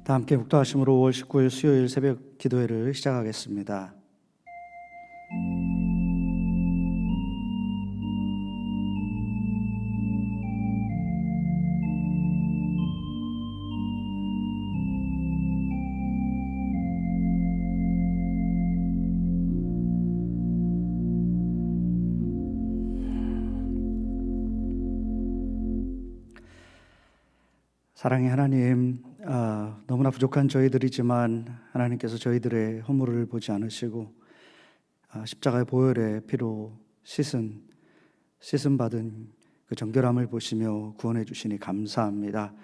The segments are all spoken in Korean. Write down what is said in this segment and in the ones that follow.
다 함께 묵도하심으로 5월 19일 수요일 새벽 기도회를 시작하겠습니다. 사랑의 하나님, 너무나 부족한 저희들이지만 하나님께서 저희들의 허물을 보지 않으시고 십자가의 보혈의 피로 씻음 받은 그 정결함을 보시며 구원해 주시니 감사합니다.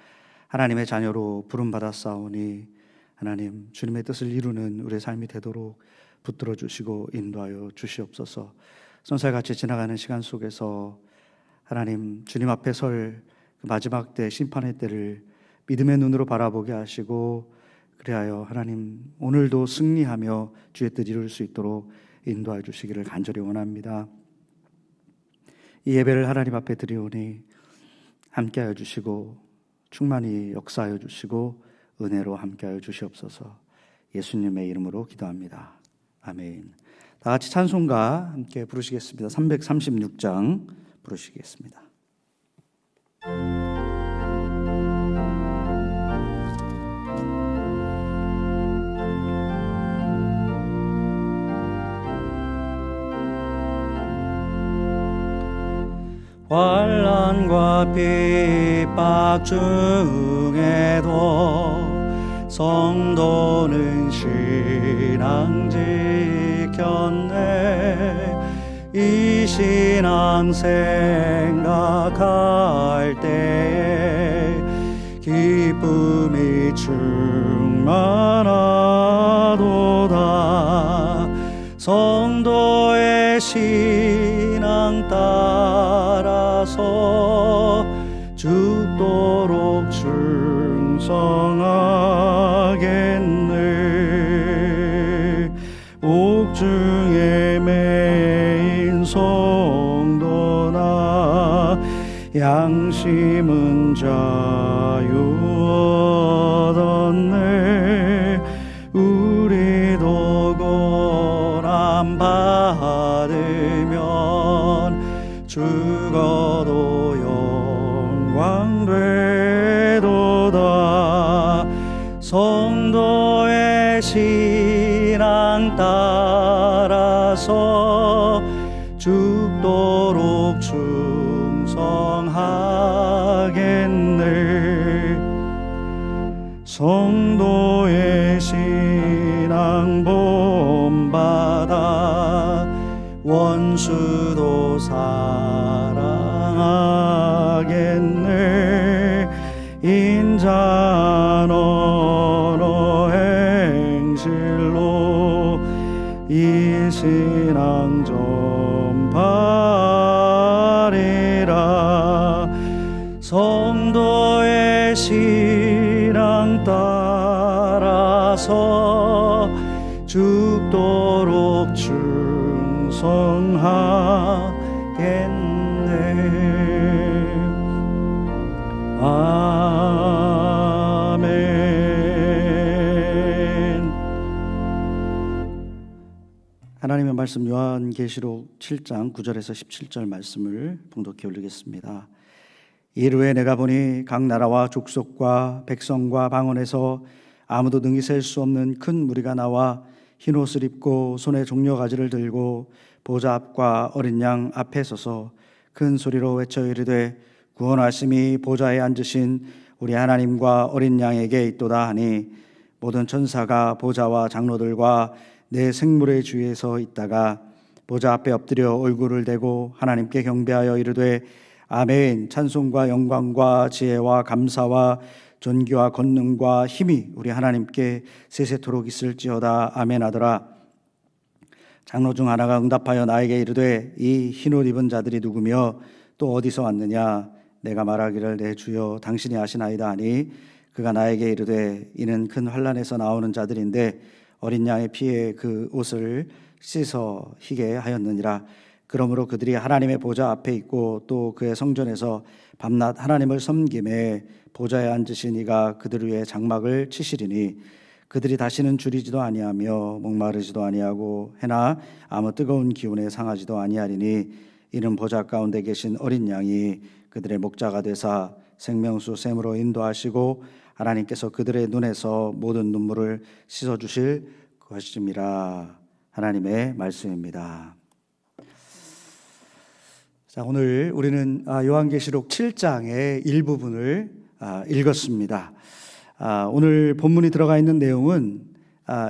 하나님의 자녀로 부름 받았사오니 하나님 주님의 뜻을 이루는 우리의 삶이 되도록 붙들어 주시고 인도하여 주시옵소서. 선살같이 지나가는 시간 속에서 하나님 주님 앞에 설 마지막 때 심판의 때를 믿음의 눈으로 바라보게 하시고 그리하여 하나님 오늘도 승리하며 주의 뜻 이룰 수 있도록 인도해 주시기를 간절히 원합니다. 이 예배를 하나님 앞에 드리오니 함께하여 주시고 충만히 역사하여 주시고 은혜로 함께하여 주시옵소서. 예수님의 이름으로 기도합니다. 아멘. 다 같이 찬송가 함께 부르시겠습니다. 336장 부르시겠습니다. 환난과 핍박 중에도 성도는 신앙 지켰네. 이 신앙 생각할 때에 기쁨이 충만하도다. 성도의 신앙 따라서 죽도록 충성하겠네. 옥중에 매인 성도나 양심은 자유 얻었네. 우리도 고난 받으면 죽어도 영광 되도다. 성도의 신앙 따라서 죽도록 충성하겠네. 성도의 신앙 본받아 원수도 사랑하겠네. 인자한 언어 행실로 이 신앙 전파리라. 성도의 신앙 따라서 죽도록 충성하겠네. 아멘. 하나님의 말씀 요한계시록 7장 9절에서 17절 말씀을 봉독해 올리겠습니다. 이르후에 내가 보니 각 나라와 족속과 백성과 방언에서 아무도 능히 셀 수 없는 큰 무리가 나와 흰 옷을 입고 손에 종려가지를 들고 보좌 앞과 어린 양 앞에 서서 큰 소리로 외쳐 이르되 구원하심이 보좌에 앉으신 우리 하나님과 어린 양에게 있도다 하니 모든 천사가 보좌와 장로들과 내 생물의 주위에 서 있다가 보좌 앞에 엎드려 얼굴을 대고 하나님께 경배하여 이르되 아멘. 찬송과 영광과 지혜와 감사와 존귀와 권능과 힘이 우리 하나님께 세세토록 있을지어다. 아멘 하더라. 장로 중 하나가 응답하여 나에게 이르되 이 흰옷 입은 자들이 누구며 또 어디서 왔느냐. 내가 말하기를 내 주여 당신이 아시나이다 하니 그가 나에게 이르되 이는 큰 환난에서 나오는 자들인데 어린 양의 피에 그 옷을 씻어 희게 하였느니라. 그러므로 그들이 하나님의 보좌 앞에 있고 또 그의 성전에서 밤낮 하나님을 섬김에 보좌에 앉으신 이가 그들 위에 장막을 치시리니 그들이 다시는 줄이지도 아니하며 목마르지도 아니하고 해나 아무 뜨거운 기운에 상하지도 아니하리니 이는 보좌 가운데 계신 어린 양이 그들의 목자가 되사 생명수 샘으로 인도하시고 하나님께서 그들의 눈에서 모든 눈물을 씻어 주실 것임이라. 하나님의 말씀입니다. 자, 오늘 우리는 요한계시록 7장의 일부분을 읽었습니다. 오늘 본문이 들어가 있는 내용은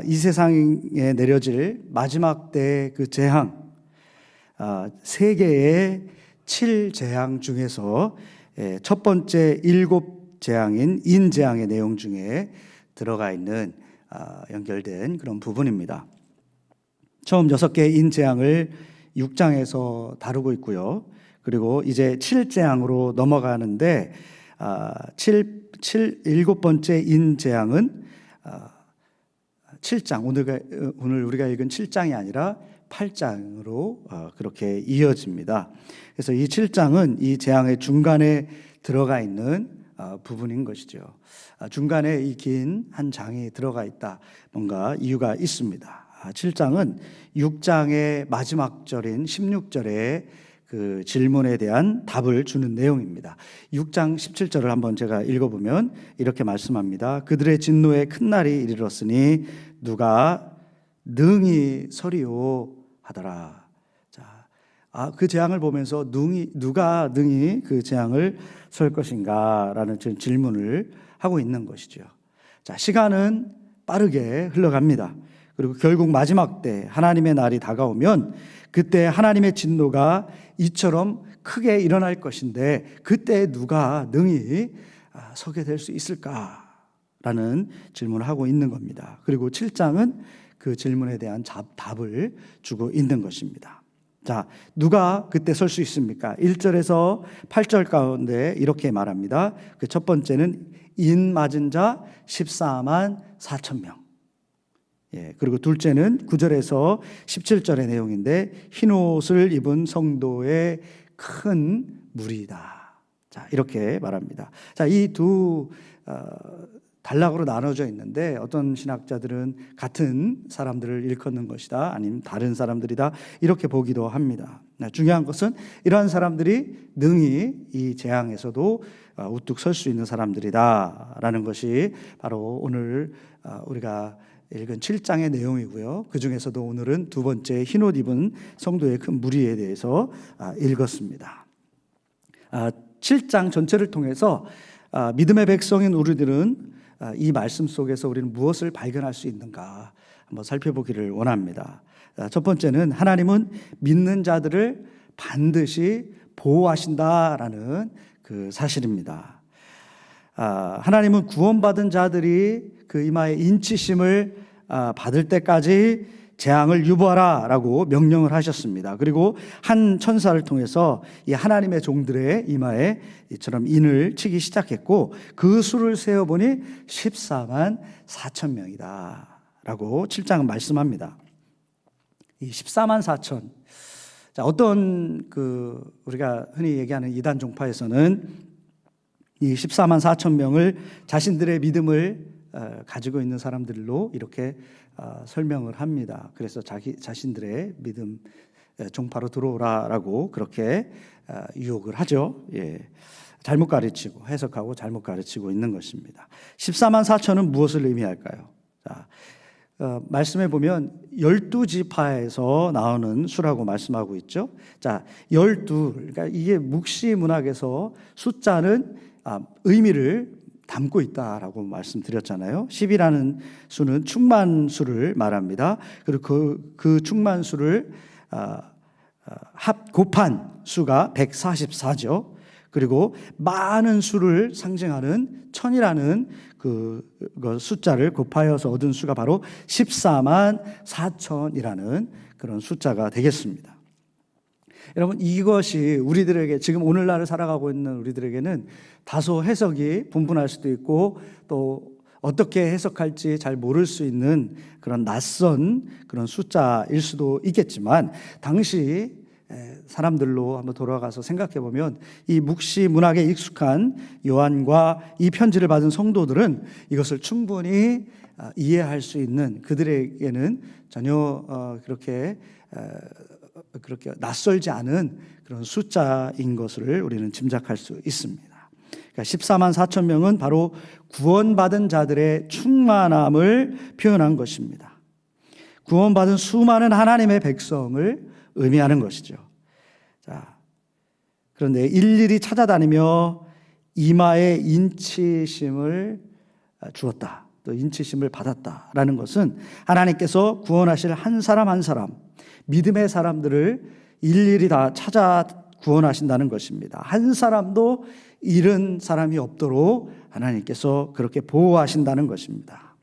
이 세상에 내려질 마지막 때의 그 재앙, 세계의 7재앙 중에서 첫 번째 7재앙인 인재앙의 내용 중에 들어가 있는 연결된 그런 부분입니다. 처음 6개의 인재앙을 6장에서 다루고 있고요. 그리고 이제 7재앙으로 넘어가는데 7번째 인재앙은 7장, 오늘 우리가 읽은 7장이 아니라 8장으로 그렇게 이어집니다. 그래서 이 7장은 이 재앙의 중간에 들어가 있는 부분인 것이죠. 중간에 이 긴 한 장이 들어가 있다. 뭔가 이유가 있습니다. 7장은 6장의 마지막 절인 16절에 그 질문에 대한 답을 주는 내용입니다. 6장 17절을 한번 제가 읽어보면 이렇게 말씀합니다. 그들의 진노의 큰 날이 이르렀으니 누가 능히 서리오 하더라. 자, 그 재앙을 보면서 누가 능히 그 재앙을 설 것인가라는 질문을 하고 있는 것이죠. 자, 시간은 빠르게 흘러갑니다. 그리고 결국 마지막 때 하나님의 날이 다가오면 그때 하나님의 진노가 이처럼 크게 일어날 것인데 그때 누가 능히 서게 될 수 있을까라는 질문을 하고 있는 겁니다. 그리고 7장은 그 질문에 대한 답을 주고 있는 것입니다. 자, 누가 그때 설 수 있습니까? 1절에서 8절 가운데 이렇게 말합니다. 그 첫 번째는 인 맞은 자 14만 4천 명. 그리고 둘째는 9절에서 17절의 내용인데 흰 옷을 입은 성도의 큰 무리다. 자, 이렇게 말합니다. 자, 이 두 단락으로 나눠져 있는데 어떤 신학자들은 같은 사람들을 일컫는 것이다, 아니면 다른 사람들이다, 이렇게 보기도 합니다. 중요한 것은 이러한 사람들이 능히 이 재앙에서도 우뚝 설 수 있는 사람들이다라는 것이 바로 오늘 우리가 읽은 7장의 내용이고요. 그 중에서도 오늘은 두 번째 흰옷 입은 성도의 큰 무리에 대해서 읽었습니다. 7장 전체를 통해서 믿음의 백성인 우리들은 이 말씀 속에서 우리는 무엇을 발견할 수 있는가 한번 살펴보기를 원합니다. 첫 번째는 하나님은 믿는 자들을 반드시 보호하신다라는 그 사실입니다. 하나님은 구원받은 자들이 그 이마에 인치심을 받을 때까지 재앙을 유보하라 라고 명령을 하셨습니다. 그리고 한 천사를 통해서 이 하나님의 종들의 이마에 이처럼 인을 치기 시작했고 그 수를 세어보니 14만 4천 명이다 라고 7장은 말씀합니다. 이 14만 4천, 자, 어떤 우리가 흔히 얘기하는 이단 종파에서는 이 14만 4천 명을 자신들의 믿음을 가지고 있는 사람들로 이렇게 설명을 합니다. 그래서 자신들의 믿음 종파로 들어오라라고 그렇게 유혹을 하죠. 잘못 가르치고 해석하고 잘못 가르치고 있는 것입니다. 14만 4천은 무엇을 의미할까요? 자, 말씀해 보면 12지파에서 나오는 수라고 말씀하고 있죠. 자, 12, 그러니까 이게 묵시 문학에서 숫자는 의미를 담고 있다라고 말씀드렸잖아요. 10이라는 수는 충만수를 말합니다. 그리고 그 충만수를 곱한 수가 144죠. 그리고 많은 수를 상징하는 천이라는 그 숫자를 곱하여서 얻은 수가 바로 14만 4천이라는 그런 숫자가 되겠습니다. 여러분, 이것이 우리들에게 지금 오늘날을 살아가고 있는 우리들에게는 다소 해석이 분분할 수도 있고 또 어떻게 해석할지 잘 모를 수 있는 그런 낯선 그런 숫자일 수도 있겠지만 당시 사람들로 한번 돌아가서 생각해 보면 이 묵시 문학에 익숙한 요한과 이 편지를 받은 성도들은 이것을 충분히 이해할 수 있는, 그들에게는 전혀 그렇게 낯설지 않은 그런 숫자인 것을 우리는 짐작할 수 있습니다. 그러니까 14만 4천 명은 바로 구원받은 자들의 충만함을 표현한 것입니다. 구원받은 수많은 하나님의 백성을 의미하는 것이죠. 자, 그런데 일일이 찾아다니며 이마에 인치심을 주었다, 또 인치심을 받았다라는 것은 하나님께서 구원하실 한 사람 한 사람, 믿음의 사람들을 일일이 다 찾아 구원하신다는 것입니다. 한 사람도 잃은 사람이 없도록 하나님께서 그렇게 보호하신다는 것입니다.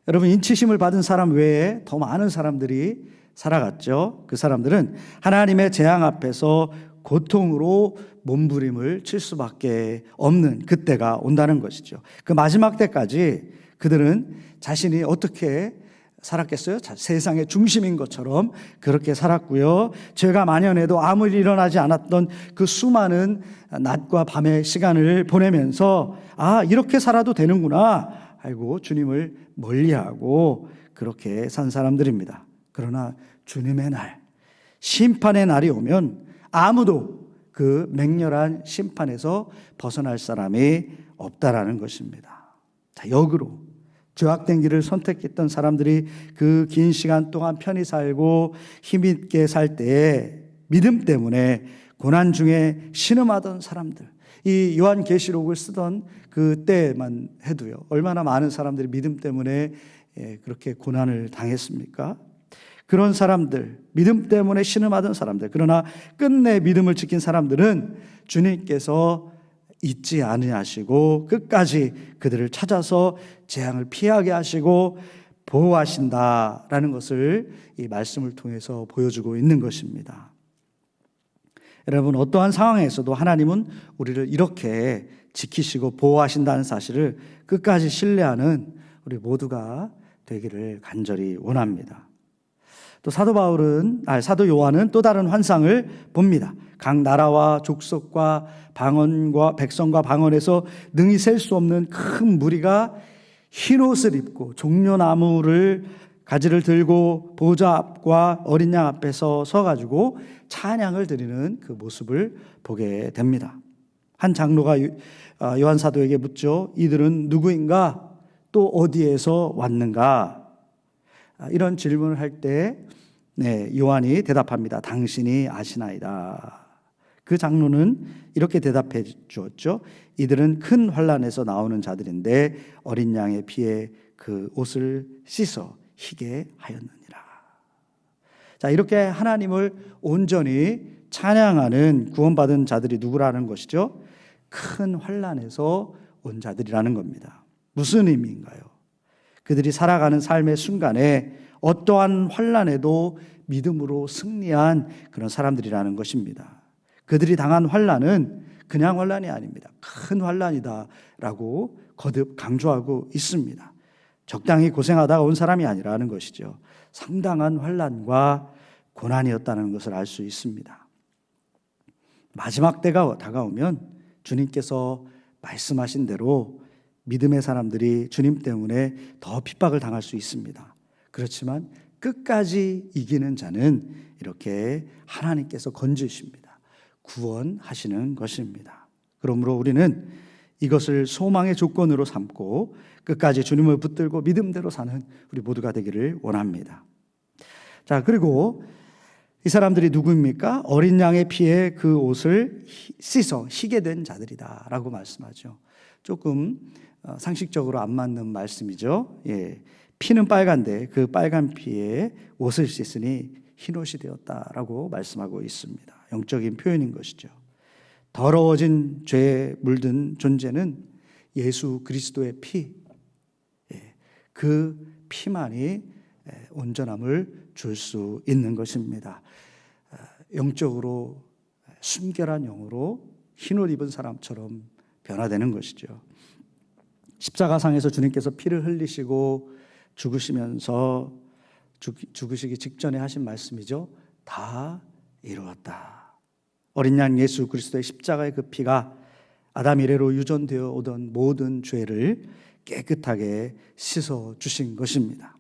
여러분, 인치심을 받은 사람 외에 더 많은 사람들이 살아갔죠. 그 사람들은 하나님의 재앙 앞에서 고통으로 몸부림을 칠 수밖에 없는 그때가 온다는 것이죠. 그 마지막 때까지 그들은 자신이 어떻게 살았겠어요? 세상의 중심인 것처럼 그렇게 살았고요. 죄가 만연해도 아무 일 일어나지 않았던 그 수많은 낮과 밤의 시간을 보내면서 이렇게 살아도 되는구나 알고 주님을 멀리하고 그렇게 산 사람들입니다. 그러나 주님의 날, 심판의 날이 오면 아무도 그 맹렬한 심판에서 벗어날 사람이 없다라는 것입니다. 자, 역으로 죄악된 길을 선택했던 사람들이 그 긴 시간 동안 편히 살고 힘있게 살 때에 믿음 때문에 고난 중에 신음하던 사람들, 이 요한계시록을 쓰던 그때만 해도요, 얼마나 많은 사람들이 믿음 때문에 그렇게 고난을 당했습니까? 그런 사람들, 믿음 때문에 신음하던 사람들, 그러나 끝내 믿음을 지킨 사람들은 주님께서 잊지 아니하시고 끝까지 그들을 찾아서 재앙을 피하게 하시고 보호하신다라는 것을 이 말씀을 통해서 보여주고 있는 것입니다. 여러분, 어떠한 상황에서도 하나님은 우리를 이렇게 지키시고 보호하신다는 사실을 끝까지 신뢰하는 우리 모두가 되기를 간절히 원합니다. 또 사도 요한은 또 다른 환상을 봅니다. 각 나라와 족속과 방언과 백성과 방언에서 능히 셀 수 없는 큰 무리가 흰 옷을 입고 종려나무를 가지를 들고 보좌 앞과 어린 양 앞에서 서가지고 찬양을 드리는 그 모습을 보게 됩니다. 한 장로가 요한 사도에게 묻죠. 이들은 누구인가? 또 어디에서 왔는가? 이런 질문을 할 때 요한이 대답합니다. 당신이 아시나이다. 그 장로는 이렇게 대답해 주었죠. 이들은 큰 환난에서 나오는 자들인데 어린 양의 피에 그 옷을 씻어 희게 하였느니라. 자, 이렇게 하나님을 온전히 찬양하는 구원받은 자들이 누구라는 것이죠? 큰 환난에서 온 자들이라는 겁니다. 무슨 의미인가요? 그들이 살아가는 삶의 순간에 어떠한 환난에도 믿음으로 승리한 그런 사람들이라는 것입니다. 그들이 당한 환난은 그냥 환난이 아닙니다. 큰 환난이다라고 거듭 강조하고 있습니다. 적당히 고생하다가 온 사람이 아니라는 것이죠. 상당한 환난과 고난이었다는 것을 알 수 있습니다. 마지막 때가 다가오면 주님께서 말씀하신 대로 믿음의 사람들이 주님 때문에 더 핍박을 당할 수 있습니다. 그렇지만 끝까지 이기는 자는 이렇게 하나님께서 건지십니다. 구원하시는 것입니다. 그러므로 우리는 이것을 소망의 조건으로 삼고 끝까지 주님을 붙들고 믿음대로 사는 우리 모두가 되기를 원합니다. 자, 그리고 이 사람들이 누구입니까? 어린 양의 피에 그 옷을 씻어 희게 된 자들이다 라고 말씀하죠. 조금 상식적으로 안 맞는 말씀이죠. 피는 빨간데 그 빨간 피에 옷을 씻으니 흰옷이 되었다라고 말씀하고 있습니다. 영적인 표현인 것이죠. 더러워진 죄에 물든 존재는 예수 그리스도의 피, 그 피만이 온전함을 줄 수 있는 것입니다. 영적으로 순결한 영으로 흰옷 입은 사람처럼 변화되는 것이죠. 십자가상에서 주님께서 피를 흘리시고 죽으시면서 죽으시기 직전에 하신 말씀이죠. 다 이루었다. 어린 양 예수 그리스도의 십자가의 그 피가 아담 이래로 유전되어 오던 모든 죄를 깨끗하게 씻어 주신 것입니다.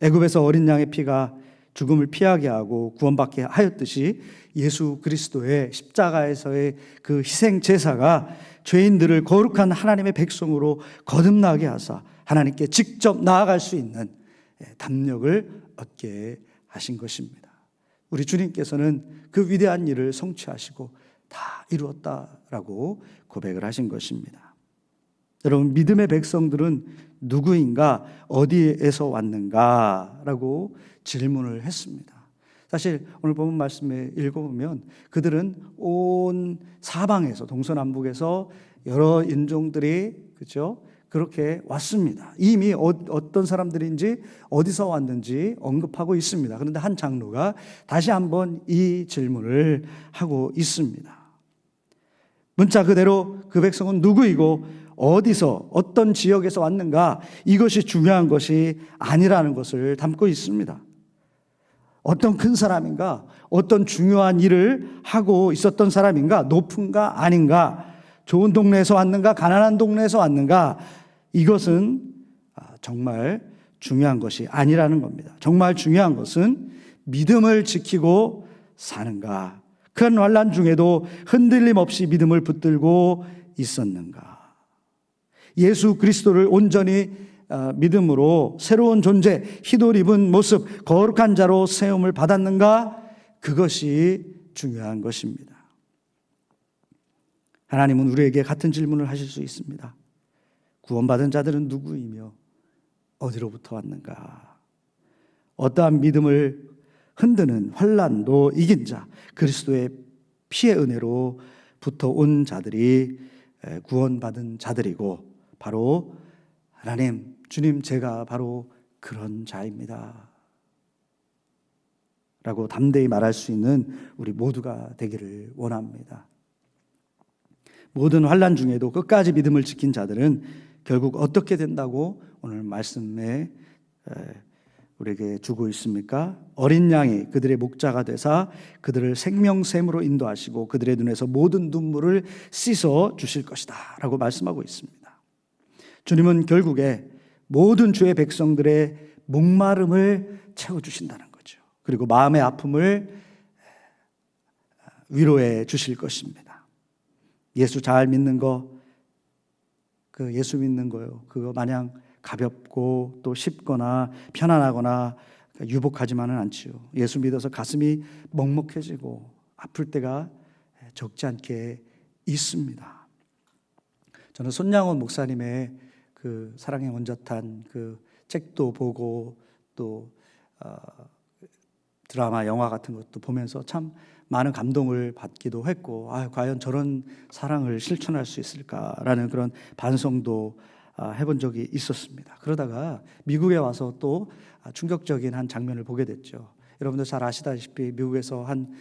애굽에서 어린 양의 피가 죽음을 피하게 하고 구원받게 하였듯이 예수 그리스도의 십자가에서의 그 희생 제사가 죄인들을 거룩한 하나님의 백성으로 거듭나게 하사 하나님께 직접 나아갈 수 있는 담력을 얻게 하신 것입니다. 우리 주님께서는 그 위대한 일을 성취하시고 다 이루었다라고 고백을 하신 것입니다. 여러분, 믿음의 백성들은 누구인가, 어디에서 왔는가라고 질문을 했습니다. 사실 오늘 본문 말씀에 읽어보면 그들은 온 사방에서, 동서남북에서 여러 인종들이, 그렇죠? 그렇게 왔습니다. 이미 어떤 사람들인지 어디서 왔는지 언급하고 있습니다. 그런데 한 장로가 다시 한번 이 질문을 하고 있습니다. 문자 그대로 그 백성은 누구이고 어디서, 어떤 지역에서 왔는가, 이것이 중요한 것이 아니라는 것을 담고 있습니다. 어떤 큰 사람인가, 어떤 중요한 일을 하고 있었던 사람인가, 높은가 아닌가, 좋은 동네에서 왔는가, 가난한 동네에서 왔는가, 이것은 정말 중요한 것이 아니라는 겁니다. 정말 중요한 것은 믿음을 지키고 사는가, 큰 환난 중에도 흔들림 없이 믿음을 붙들고 있었는가, 예수 그리스도를 온전히 믿음으로 새로운 존재, 흰옷 입은 모습, 거룩한 자로 세움을 받았는가, 그것이 중요한 것입니다. 하나님은 우리에게 같은 질문을 하실 수 있습니다. 구원받은 자들은 누구이며 어디로부터 왔는가? 어떠한 믿음을 흔드는 환난도 이긴 자, 그리스도의 피의 은혜로부터 온 자들이 구원받은 자들이고, 바로 하나님, 주님, 제가 바로 그런 자입니다 라고 담대히 말할 수 있는 우리 모두가 되기를 원합니다. 모든 환난 중에도 끝까지 믿음을 지킨 자들은 결국 어떻게 된다고 오늘 말씀에 우리에게 주고 있습니까? 어린 양이 그들의 목자가 되사 그들을 생명샘으로 인도하시고 그들의 눈에서 모든 눈물을 씻어 주실 것이다 라고 말씀하고 있습니다. 주님은 결국에 모든 주의 백성들의 목마름을 채워주신다는 거죠. 그리고 마음의 아픔을 위로해 주실 것입니다. 예수 잘 믿는 거, 그 예수 믿는 거요, 그거 마냥 가볍고 또 쉽거나 편안하거나 유복하지만은 않지요. 예수 믿어서 가슴이 먹먹해지고 아플 때가 적지 않게 있습니다. 저는 손양원 목사님의 그 사랑의 원자탄 그 책도 보고 또 드라마, 영화 같은 것도 보면서 참 많은 감동을 받기도 했고, 과연 저런 사랑을 실천할 수 있을까라는 그런 반성도 해본 적이 있었습니다. 그러다가 미국에 와서 또 충격적인 한 장면을 보게 됐죠. 여러분들 잘 아시다시피 미국에서 한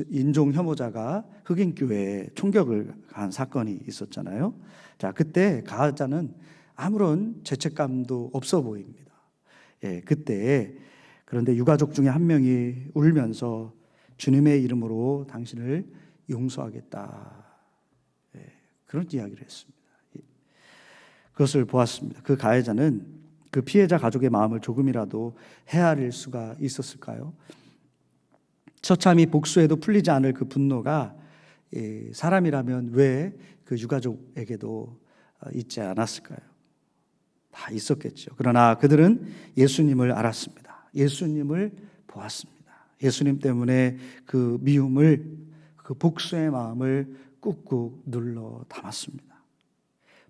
인종 혐오자가 흑인 교회에 총격을 한 사건이 있었잖아요. 자, 그때 가해자는 아무런 죄책감도 없어 보입니다. 그때 그런데 유가족 중에 한 명이 울면서 주님의 이름으로 당신을 용서하겠다, 그런 이야기를 했습니다. 그것을 보았습니다. 그 가해자는 그 피해자 가족의 마음을 조금이라도 헤아릴 수가 있었을까요? 처참히 복수해도 풀리지 않을 그 분노가 사람이라면 왜 그 유가족에게도 있지 않았을까요? 다 있었겠죠. 그러나 그들은 예수님을 알았습니다. 예수님을 보았습니다. 예수님 때문에 그 미움을, 그 복수의 마음을 꾹꾹 눌러 담았습니다.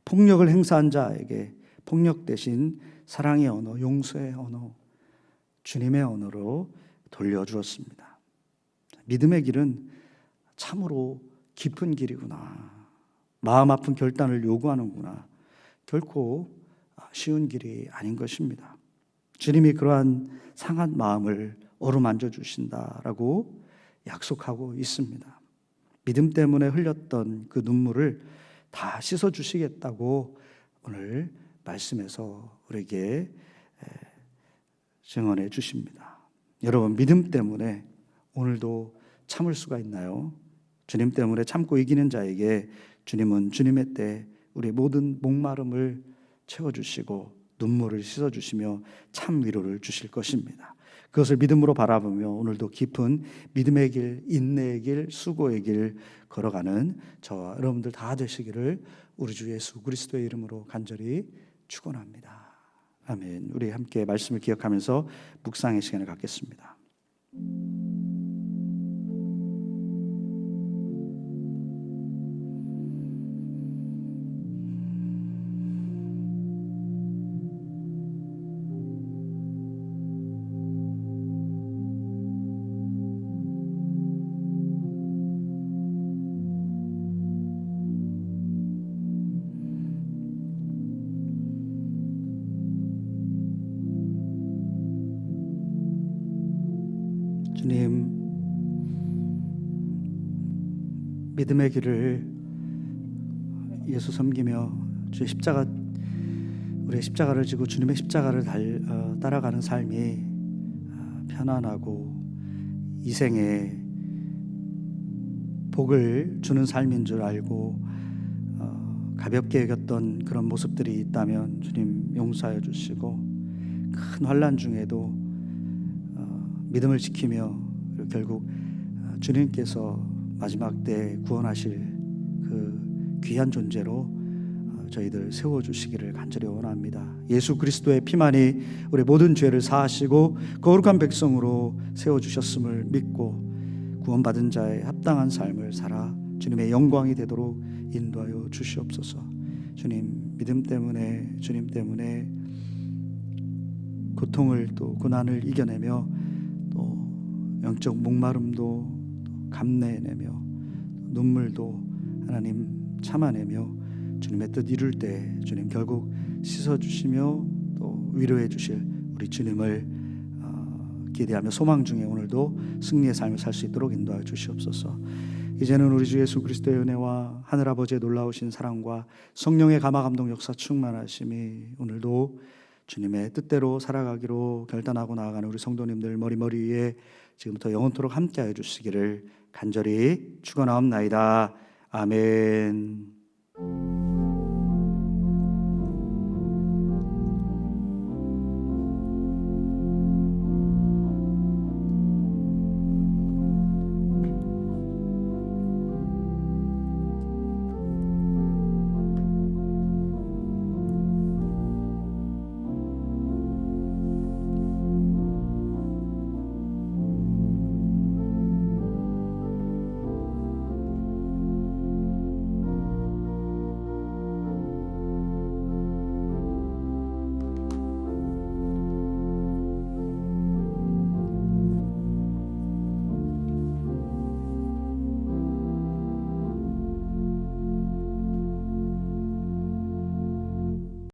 폭력을 행사한 자에게 폭력 대신 사랑의 언어, 용서의 언어, 주님의 언어로 돌려주었습니다. 믿음의 길은 참으로 깊은 길이구나, 마음 아픈 결단을 요구하는구나, 결코 쉬운 길이 아닌 것입니다. 주님이 그러한 상한 마음을 어루만져 주신다라고 약속하고 있습니다. 믿음 때문에 흘렸던 그 눈물을 다 씻어 주시겠다고 오늘 말씀에서 우리에게 증언해 주십니다. 여러분, 믿음 때문에 오늘도 참을 수가 있나요? 주님 때문에 참고 이기는 자에게 주님은 주님의 때 우리 모든 목마름을 채워주시고 눈물을 씻어주시며 참 위로를 주실 것입니다. 그것을 믿음으로 바라보며 오늘도 깊은 믿음의 길, 인내의 길, 수고의 길 걸어가는 저와 여러분들 다 되시기를 우리 주 예수 그리스도의 이름으로 간절히 축원합니다. 아멘. 우리 함께 말씀을 기억하면서 묵상의 시간을 갖겠습니다. 주님, 믿음의 길을 예수 섬기며 주의 십자가, 우리의 십자가를 지고 주님의 십자가를 따라가는 삶이 편안하고 이생에 복을 주는 삶인 줄 알고 가볍게 여겼던 그런 모습들이 있다면 주님 용서하여 주시고, 큰 환난 중에도 믿음을 지키며 결국 주님께서 마지막 때 구원하실 그 귀한 존재로 저희들 세워주시기를 간절히 원합니다. 예수 그리스도의 피만이 우리 모든 죄를 사하시고 거룩한 백성으로 세워주셨음을 믿고 구원받은 자의 합당한 삶을 살아 주님의 영광이 되도록 인도하여 주시옵소서. 주님, 믿음 때문에, 주님 때문에 고통을 또 고난을 이겨내며 또 영적 목마름도 감내내며 눈물도 하나님 참아내며 주님의 뜻 이룰 때 주님 결국 씻어주시며 또 위로해 주실 우리 주님을 기대하며 소망 중에 오늘도 승리의 삶을 살 수 있도록 인도하여 주시옵소서. 이제는 우리 주 예수 그리스도의 은혜와 하늘아버지의 놀라우신 사랑과 성령의 감화 감동 역사 충만하심이 오늘도 주님의 뜻대로 살아가기로 결단하고 나아가는 우리 성도님들 머리 위에 지금부터 영원토록 함께하여 주시기를 간절히 축원하옵나이다. 아멘.